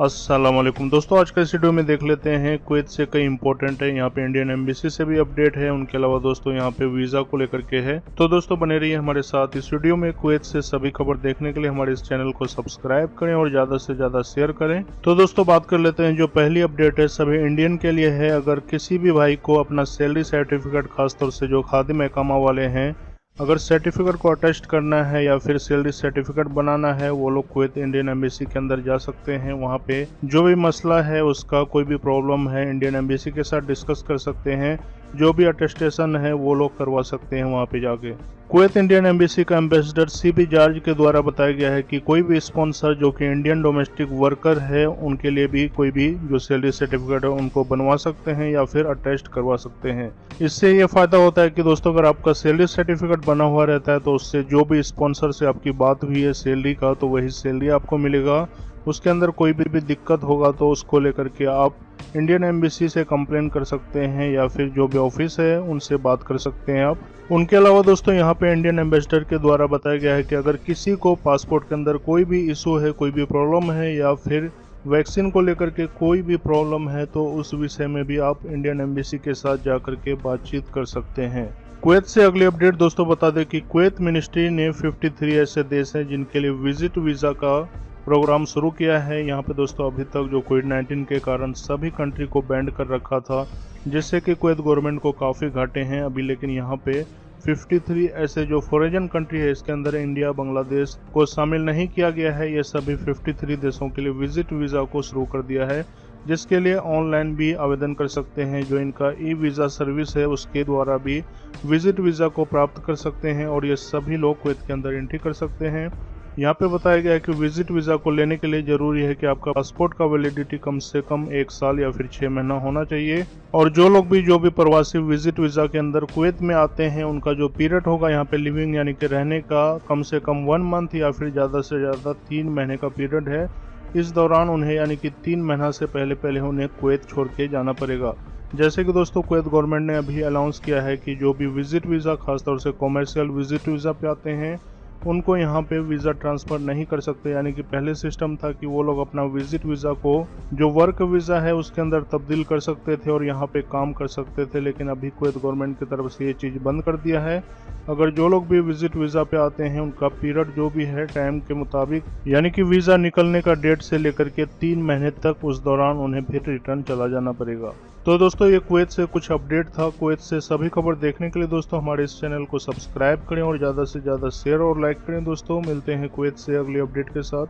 अस्सलाम वालेकुम दोस्तों, आज का इस वीडियो में देख लेते हैं कुवैत से कई इंपॉर्टेंट है। यहाँ पे इंडियन एम्बेसी से भी अपडेट है, उनके अलावा दोस्तों यहाँ पे वीज़ा को लेकर के है। तो दोस्तों बने रहिए हमारे साथ इस वीडियो में। कुवैत से सभी खबर देखने के लिए हमारे इस चैनल को सब्सक्राइब करें और ज़्यादा से ज़्यादा शेयर करें। तो दोस्तों बात कर लेते हैं, जो पहली अपडेट है सभी इंडियन के लिए है। अगर किसी भी भाई को अपना सैलरी सर्टिफिकेट, खासतौर से जो खादिम इकामा वाले हैं, अगर सर्टिफिकेट को अटेस्ट करना है या फिर सैलरी सर्टिफिकेट बनाना है, वो लोग कुवैत इंडियन एम्बेसी के अंदर जा सकते हैं। वहाँ पे जो भी मसला है, उसका कोई भी प्रॉब्लम है, इंडियन एम्बेसी के साथ डिस्कस कर सकते हैं। जो भी अटेस्टेशन है वो लोग करवा सकते हैं वहाँ पे जाके। कुवैत इंडियन एम्बेसी का एम्बेसडर सीबी जॉर्ज के द्वारा बताया गया है कि कोई भी स्पॉन्सर जो कि इंडियन डोमेस्टिक वर्कर है, उनके लिए भी कोई भी जो सैलरी सर्टिफिकेट है उनको बनवा सकते हैं या फिर अटेस्ट करवा सकते हैं। इससे ये फायदा होता है कि दोस्तों अगर आपका सैलरी सर्टिफिकेट बना हुआ रहता है तो उससे जो भी स्पॉन्सर से आपकी बात हुई है सैलरी का, तो वही सैलरी आपको मिलेगा। उसके अंदर कोई भी दिक्कत होगा तो उसको लेकर के आप इंडियन एम्बेसी से कंप्लेन कर सकते हैं या फिर जो भी ऑफिस है उनसे बात कर सकते हैं आप। उनके अलावा दोस्तों यहाँ पे इंडियन एम्बेसडर के द्वारा बताया गया है कि अगर किसी को पासपोर्ट के अंदर कोई भी इशू है, कोई भी प्रॉब्लम है या फिर वैक्सीन को लेकर के कोई भी प्रॉब्लम है, तो उस विषय में भी आप इंडियन एम्बेसी के साथ जाकर के बातचीत कर सकते हैं। कुवैत से अगली अपडेट दोस्तों बता दें कि कुवैत मिनिस्ट्री ने 53 ऐसे देश हैं जिनके लिए विजिट वीज़ा का प्रोग्राम शुरू किया है। यहाँ पे दोस्तों अभी तक जो कोविड-19 के कारण सभी कंट्री को बैंड कर रखा था, जिससे कि कुवैत गवर्नमेंट को काफ़ी घाटे हैं अभी। लेकिन यहाँ पे 53 ऐसे जो फॉरेन कंट्री है, इसके अंदर इंडिया, बांग्लादेश को शामिल नहीं किया गया है। ये सभी 53 देशों के लिए विजिट वीज़ा को शुरू कर दिया है, जिसके लिए ऑनलाइन भी आवेदन कर सकते हैं। जो इनका ई वीज़ा सर्विस है उसके द्वारा भी विजिट वीज़ा को प्राप्त कर सकते हैं और ये सभी लोग कुवैत के अंदर एंट्री कर सकते हैं। यहाँ पे बताया गया है कि विजिट वीज़ा को लेने के लिए जरूरी है कि आपका पासपोर्ट का वैलिडिटी कम से कम 1 साल या फिर 6 महीना होना चाहिए। और जो भी प्रवासी विजिट वीज़ा के अंदर कुवैत में आते हैं, उनका जो पीरियड होगा यहाँ पे लिविंग यानी कि रहने का, कम से कम 1 मंथ या फिर ज़्यादा से ज़्यादा 3 महीने का पीरियड है। इस दौरान उन्हें यानी कि 3 महीना से पहले उन्हें कुवैत छोड़ के जाना पड़ेगा। जैसे कि दोस्तों कुवैत गवर्नमेंट ने अभी अनाउंस किया है कि जो भी विजिट वीज़ा, खासतौर से कॉमर्शियल विजिट वीज़ा पे आते हैं, उनको यहाँ पे वीज़ा ट्रांसफ़र नहीं कर सकते। यानी कि पहले सिस्टम था कि वो लोग अपना विजिट वीज़ा को जो वर्क वीज़ा है उसके अंदर तब्दील कर सकते थे और यहाँ पे काम कर सकते थे, लेकिन अभी कुवैत गवर्नमेंट की तरफ से ये चीज़ बंद कर दिया है। अगर जो लोग भी विजिट वीज़ा पे आते हैं, उनका पीरियड जो भी है टाइम के मुताबिक, यानी कि वीज़ा निकलने का डेट से लेकर के 3 महीने तक, उस दौरान उन्हें फिर रिटर्न चला जाना पड़ेगा। तो दोस्तों ये कुवैत से कुछ अपडेट था। कुवैत से सभी खबर देखने के लिए दोस्तों हमारे इस चैनल को सब्सक्राइब करें और ज़्यादा से ज़्यादा शेयर और लाइक करें। दोस्तों मिलते हैं कुवैत से अगली अपडेट के साथ।